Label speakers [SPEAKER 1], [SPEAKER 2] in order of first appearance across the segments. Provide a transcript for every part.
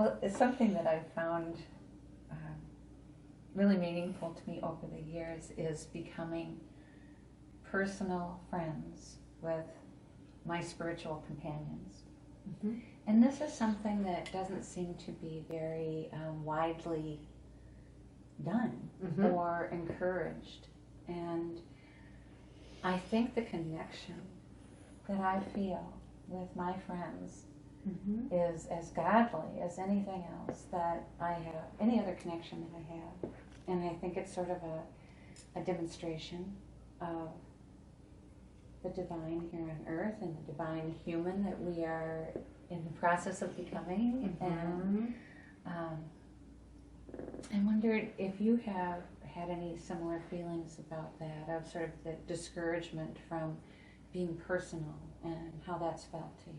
[SPEAKER 1] Well, it's something that I've found really meaningful to me over the years is becoming personal friends with my spiritual companions.
[SPEAKER 2] Mm-hmm.
[SPEAKER 1] And this is something that doesn't seem to be very widely done
[SPEAKER 2] Mm-hmm.
[SPEAKER 1] or encouraged. And I think the connection that I feel with my friends
[SPEAKER 2] Mm-hmm.
[SPEAKER 1] is as godly as anything else that I have, any other connection that I have. And I think it's sort of a demonstration of the divine here on earth and the divine human that we are in the process of becoming.
[SPEAKER 2] Mm-hmm.
[SPEAKER 1] And I wondered if you have had any similar feelings about that, of sort of the discouragement from being personal and how that's felt to you.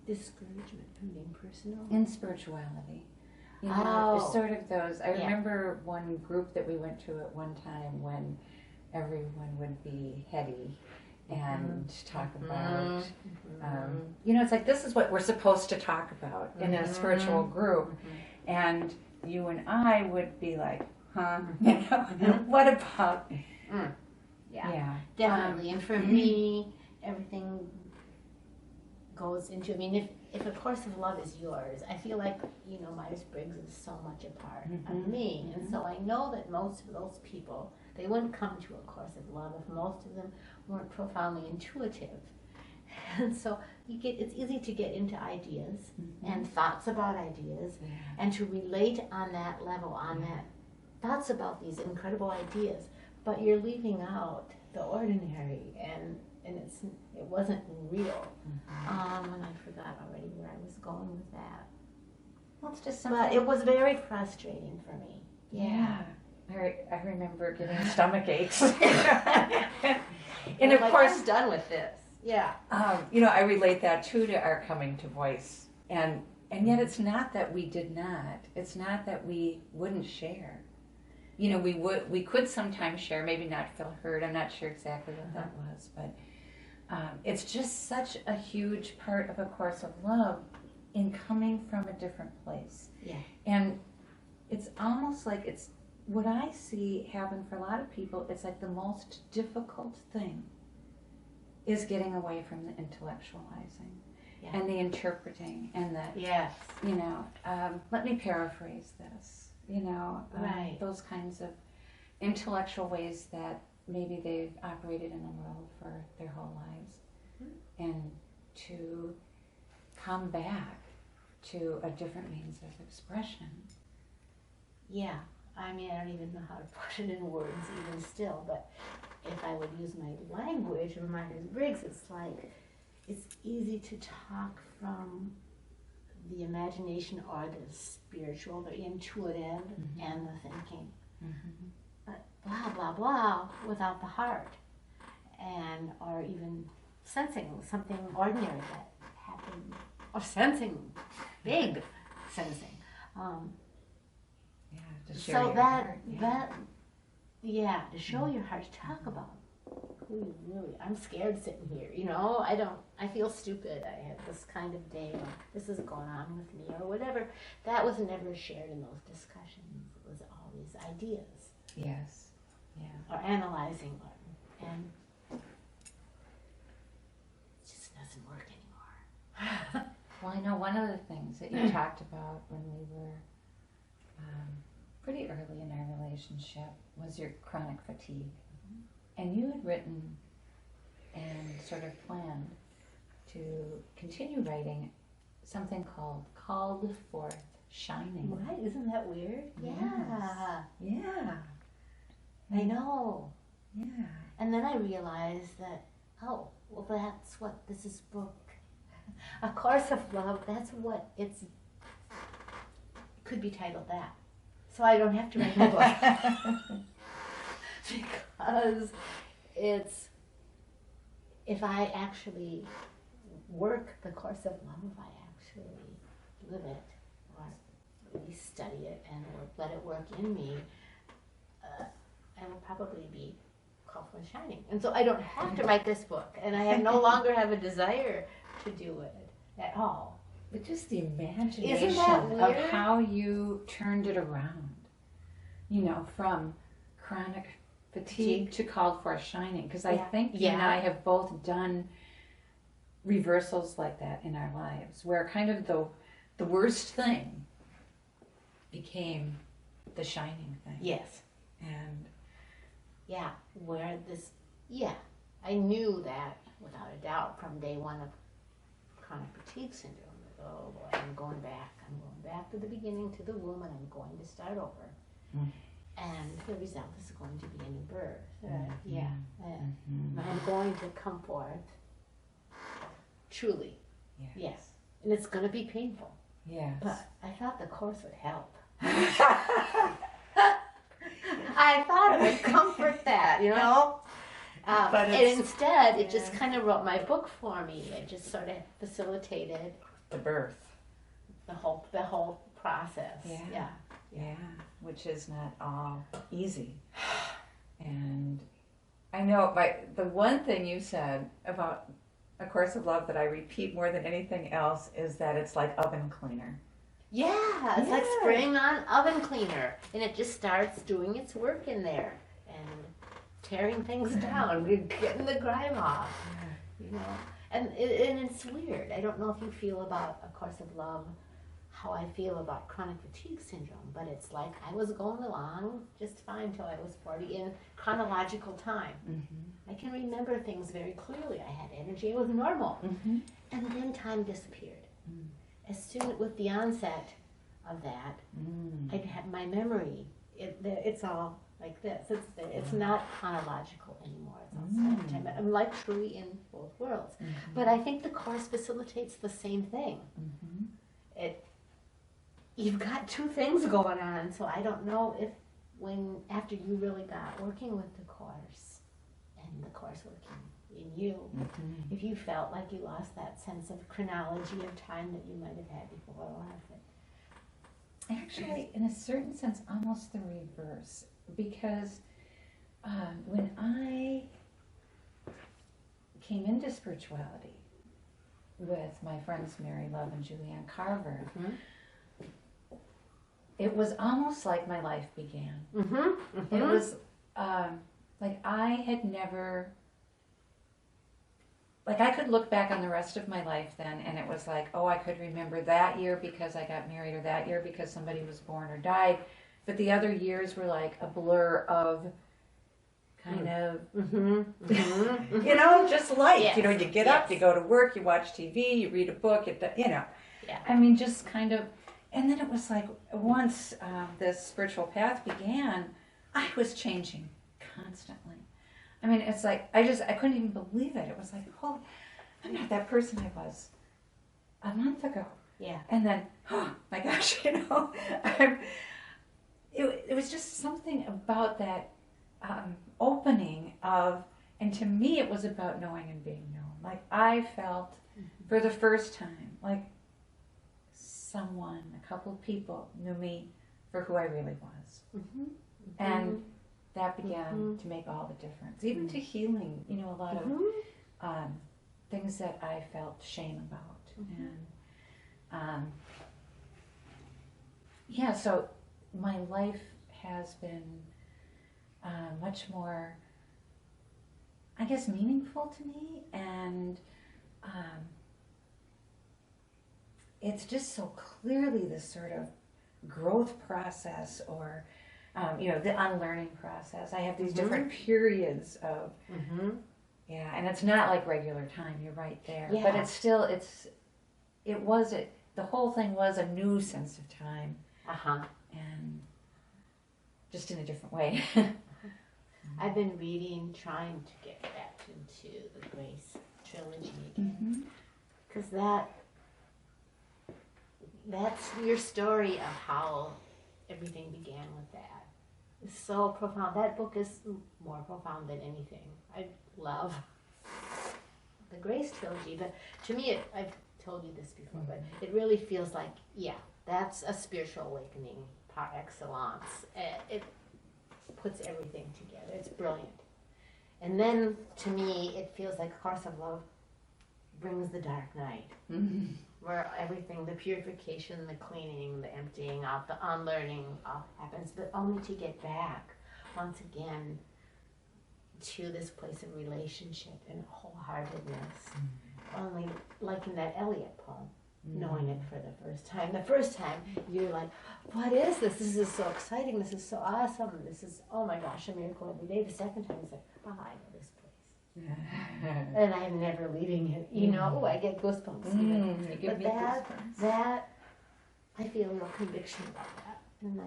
[SPEAKER 2] Discouragement from being personal?
[SPEAKER 1] In spirituality. You know,
[SPEAKER 2] Oh.
[SPEAKER 1] there's sort of those. I
[SPEAKER 2] Yeah.
[SPEAKER 1] remember one group that we went to at one time when everyone would be heady and talk about, you know, it's like this is what we're supposed to talk about in a spiritual group. And you and I would be like, huh? You know, what about?
[SPEAKER 2] Yeah, definitely. And for me, everything goes into, I mean, if A Course of Love is yours, I feel like, you know, Myers-Briggs is so much a part of me. And so I know that most of those people, they wouldn't come to A Course of Love if most of them weren't profoundly intuitive. And so it's easy to get into ideas and thoughts about ideas and to relate on that level, on that thoughts about these incredible ideas, but you're leaving out the ordinary, and it wasn't real. And I forgot already where I was going with that.
[SPEAKER 1] Well, it's just something.
[SPEAKER 2] But it was very frustrating for me.
[SPEAKER 1] Yeah. I remember getting stomach aches.
[SPEAKER 2] And of course, I'm done with this. Yeah.
[SPEAKER 1] You know, I relate that too to our coming to voice, and yet it's not that we did not. It's not that we wouldn't share. You know, we could sometimes share, maybe not feel heard. I'm not sure exactly what that was, but it's just such a huge part of A Course of Love in coming from a different place.
[SPEAKER 2] Yeah.
[SPEAKER 1] And it's almost like it's what I see happen for a lot of people. It's like the most difficult thing is getting away from the intellectualizing and the interpreting and the, you know, let me paraphrase this, you know, those kinds of intellectual ways that maybe they've operated in the world for their whole lives, and to come back to a different means of expression.
[SPEAKER 2] Yeah. I mean, I don't even know how to put it in words even still, but if I would use my language of Myers-Briggs, it's like, it's easy to talk from the imagination or the spiritual, the intuitive, and the thinking. But blah, blah, blah, without the heart. And, or even sensing something ordinary that happened, or sensing, big sensing. So that, to show your heart, to talk about who you really, I'm scared sitting here, you know, I feel stupid, I have this kind of day, or this is going on with me, or whatever. That was never shared in those discussions. It was always ideas.
[SPEAKER 1] Yes. Yeah.
[SPEAKER 2] Or analyzing them, and it just doesn't work anymore.
[SPEAKER 1] Well, I know one of the things that you talked about when we were pretty early in our relationship was your chronic fatigue. And you had written and sort of planned to continue writing something called Forth Shining.
[SPEAKER 2] Right? Isn't that weird?
[SPEAKER 1] Yes. Yeah.
[SPEAKER 2] I know.
[SPEAKER 1] Yeah.
[SPEAKER 2] And then I realized that, oh, well, that's what this is book. A Course of Love, that's what it's, could be titled that. So I don't have to write my book. Because it's, if I actually work the Course of Love, if I actually live it, or really study it and let it work in me, I will probably be called for shining. And so I don't have to write this book, and I no longer have a desire to do it at all.
[SPEAKER 1] But just the imagination
[SPEAKER 2] Isn't that
[SPEAKER 1] of
[SPEAKER 2] weird?
[SPEAKER 1] how you turned it around, you know, from chronic fatigue to called for a shining. Because I think you and I have both done reversals like that in our lives, where kind of the worst thing became the shining thing.
[SPEAKER 2] Yes.
[SPEAKER 1] And
[SPEAKER 2] yeah, where this, I knew that without a doubt from day one of chronic fatigue syndrome. That, oh boy, I'm going back to the beginning, to the womb, and I'm going to start over. And the result is going to be a new birth. I'm going to come forth truly. Yes. And it's going to be painful.
[SPEAKER 1] Yes.
[SPEAKER 2] But I thought the course would help. I thought it would comfort that, you know? And instead, it just kind of wrote my book for me. It just sort of facilitated
[SPEAKER 1] the birth.
[SPEAKER 2] The whole process.
[SPEAKER 1] Yeah, which is not all easy. And I know, the one thing you said about A Course of Love that I repeat more than anything else is that it's like oven cleaner.
[SPEAKER 2] Yeah, it's like spraying on oven cleaner, and it just starts doing its work in there and tearing things down, getting the grime off, you know. And it's weird. I don't know if you feel about A Course of Love how I feel about chronic fatigue syndrome, but it's like I was going along just fine till I was 40 in chronological time. I can remember things very clearly. I had energy, it was normal. And then time disappeared. As soon with the onset of that, I'd have my memory. It's all like this. It's not chronological anymore. It's all time. I'm like truly in both worlds. But I think the Course facilitates the same thing. You've got two things going on, so I don't know if after you really got working with the Course and the Course working in you, if you felt like you lost that sense of chronology of time that you might have had before or after.
[SPEAKER 1] Actually, in a certain sense, almost the reverse, because when I came into spirituality with my friends Mary Love and Julianne Carver, it was almost like my life began. It was like I had never... Like I could look back on the rest of my life then, and it was like, oh, I could remember that year because I got married, or that year because somebody was born or died. But the other years were like a blur of kind of, you know, just life.
[SPEAKER 2] Yes.
[SPEAKER 1] You know, you get up, you go to work, you watch TV, you read a book, you know. I mean, just kind of, and then it was like once this spiritual path began, I was changing constantly. I mean, it's like, I couldn't even believe it. It was like, oh, I'm not that person I was a month ago. And then, oh my gosh, you know, it was just something about that opening of, and to me it was about knowing and being known. Like I felt for the first time, like a couple of people knew me for who I really was. And that began to make all the difference, even to healing, you know, a lot of things that I felt shame about. And so my life has been much more, I guess, meaningful to me, and it's just so clearly this sort of growth process, or you know, the unlearning process. I have these different periods of, and it's not like regular time, you're right there. But it's still, the whole thing was a new sense of time. And just in a different way.
[SPEAKER 2] I've been trying to get back into the Grace trilogy again. Because that's your story of how everything began with that. It's so profound. That book is more profound than anything. I love the Grace trilogy, but to me, I've told you this before, but it really feels like, that's a spiritual awakening par excellence. It puts everything together. It's brilliant. And then, to me, it feels like A Course of Love brings the dark night. where everything, the purification, the cleaning, the emptying out, the unlearning all happens, but only to get back once again to this place of relationship and wholeheartedness. Only like in that Eliot poem, knowing it for the first time. The first time you're like, what is this? This is so exciting. This is so awesome. This is, oh my gosh, a miracle every day. The second time it's like, oh, I know this place. And I'm never leaving it. You know, oh, I get goosebumps. But that, I feel real conviction about that. And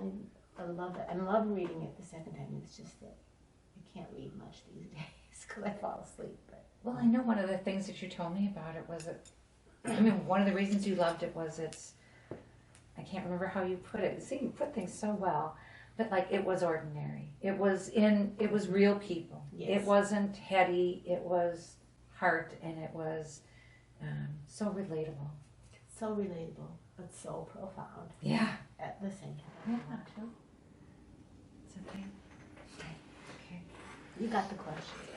[SPEAKER 2] I love it. I love reading it the second time. It's just that I can't read much these days because I fall asleep. But
[SPEAKER 1] well, I know one of the things that you told me about it was that, I mean, one of the reasons you loved it was I can't remember how you put it. See, you put things so well, but like it was ordinary. It was real people. Yes. It wasn't heady. It was heart, and it was so relatable.
[SPEAKER 2] So relatable, but so profound.
[SPEAKER 1] Yeah.
[SPEAKER 2] At the same time.
[SPEAKER 1] Yeah, too. It's okay. Okay.
[SPEAKER 2] You got the questions.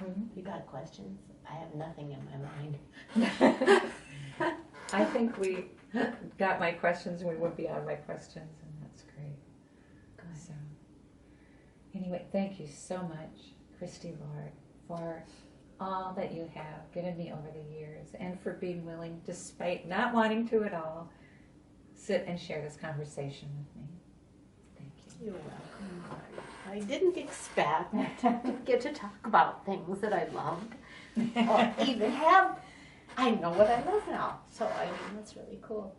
[SPEAKER 1] Mm-hmm.
[SPEAKER 2] You got questions? I have nothing in my mind.
[SPEAKER 1] I think we got my questions and we went beyond my questions, and that's great. Good. So, anyway, thank you so much, Christie Lord, for all that you have given me over the years and for being willing, despite not wanting to at all, sit and share this conversation with me. Thank you.
[SPEAKER 2] You're welcome. I didn't expect to get to talk about things that I loved or even have. I know what I love now. So, I mean, that's really cool.